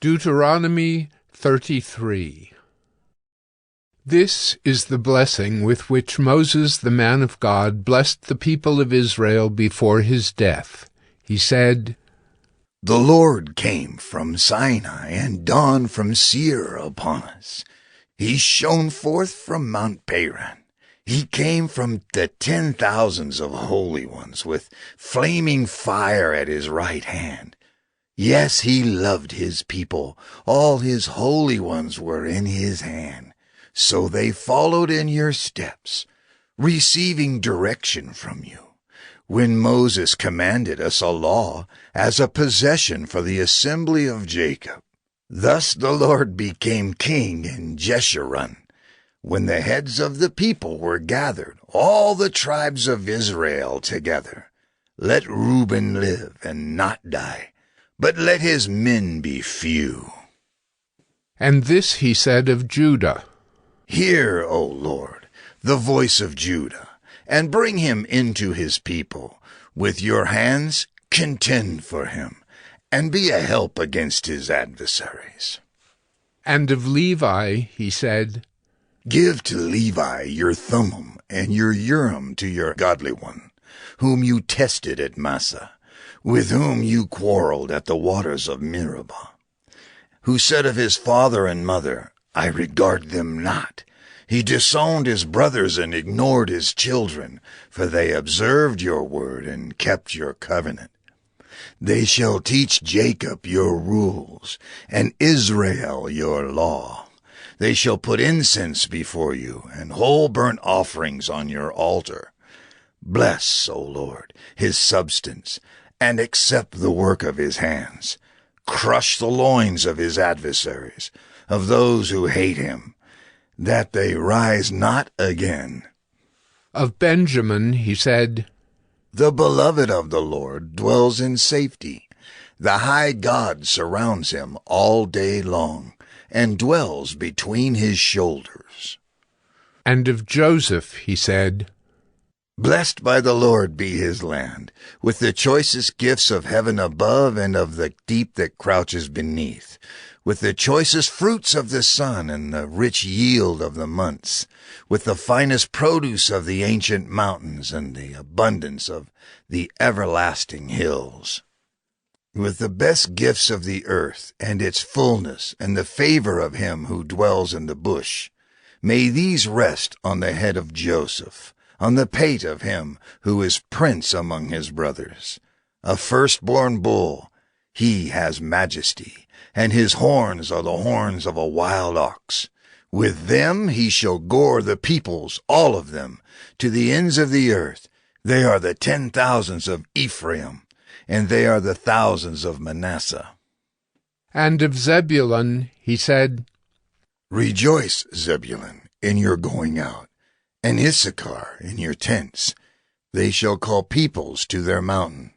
Deuteronomy 33. This is the blessing with which Moses the man of God blessed the people of Israel before his death. He said, The Lord came from Sinai and dawned from Seir upon us. He shone forth from Mount Paran. He came from the 10,000s of holy ones with flaming fire at his right hand. Yes, he loved his people. All his holy ones were in his hand. So they followed in your steps, receiving direction from you. When Moses commanded us a law as a possession for the assembly of Jacob. Thus the Lord became king in Jeshurun. When the heads of the people were gathered, all the tribes of Israel together. Let Reuben live and not die, but let his men be few. And this he said of Judah. Hear, O Lord, the voice of Judah, and bring him into his people. With your hands contend for him, and be a help against his adversaries. And of Levi he said, Give to Levi your Thummim and your Urim to your godly one, whom you tested at Massah, with whom you quarreled at the waters of Meribah, who said of his father and mother, I regard them not. He disowned his brothers and ignored his children, for they observed your word and kept your covenant. They shall teach Jacob your rules, and Israel your law. They shall put incense before you, and whole burnt offerings on your altar. Bless, O Lord, his substance, and accept the work of his hands. Crush the loins of his adversaries, of those who hate him, that they rise not again. Of Benjamin he said, The beloved of the Lord dwells in safety. The high God surrounds him all day long, and dwells between his shoulders. And of Joseph he said, Blessed by the Lord be his land, with the choicest gifts of heaven above and of the deep that crouches beneath, with the choicest fruits of the sun and the rich yield of the months, with the finest produce of the ancient mountains and the abundance of the everlasting hills, with the best gifts of the earth and its fullness and the favor of him who dwells in the bush. May these rest on the head of Joseph, on the pate of him who is prince among his brothers. A firstborn bull, he has majesty, and his horns are the horns of a wild ox. With them he shall gore the peoples, all of them, to the ends of the earth. They are the 10,000s of Ephraim, and they are the thousands of Manasseh. And of Zebulun he said, Rejoice, Zebulun, in your going out, and Issachar in your tents. They shall call peoples to their mountain.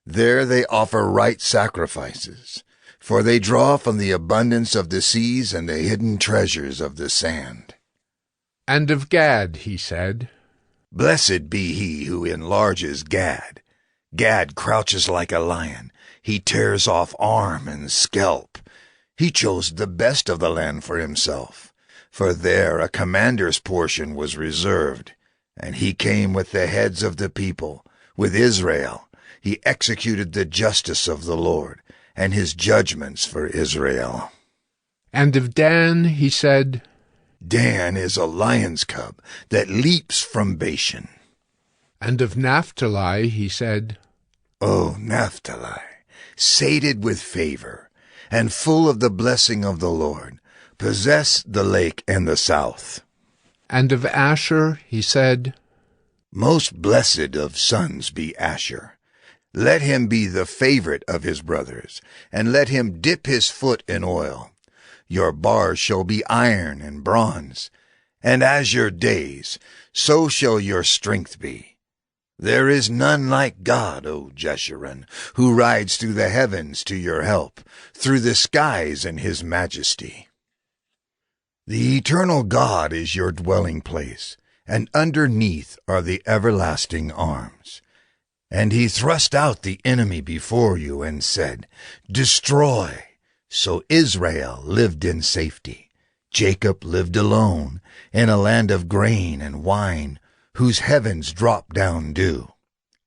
There they offer right sacrifices, for they draw from the abundance of the seas and the hidden treasures of the sand. And of Gad he said, Blessed be he who enlarges Gad. Gad crouches like a lion. He tears off arm and scalp. He chose the best of the land for himself, for there a commander's portion was reserved. And he came with the heads of the people, with Israel. He executed the justice of the Lord, and his judgments for Israel. And of Dan he said, Dan is a lion's cub that leaps from Bashan. And of Naphtali he said, O Naphtali, sated with favor, and full of the blessing of the Lord, possess the lake and the south. And of Asher he said, Most blessed of sons be Asher. Let him be the favorite of his brothers, and let him dip his foot in oil. Your bars shall be iron and bronze, and as your days, so shall your strength be. There is none like God, O Jeshurun, who rides through the heavens to your help, through the skies in his majesty. The eternal God is your dwelling place, and underneath are the everlasting arms. And he thrust out the enemy before you and said, Destroy, So Israel lived in safety. Jacob lived alone in a land of grain and wine, whose heavens drop down dew.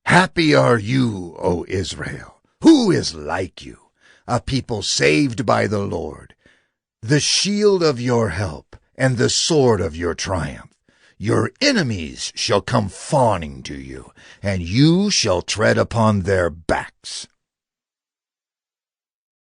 Happy are you, O Israel! Who is like you? A people saved by the Lord, the shield of your help and the sword of your triumph. Your enemies shall come fawning to you, and you shall tread upon their backs.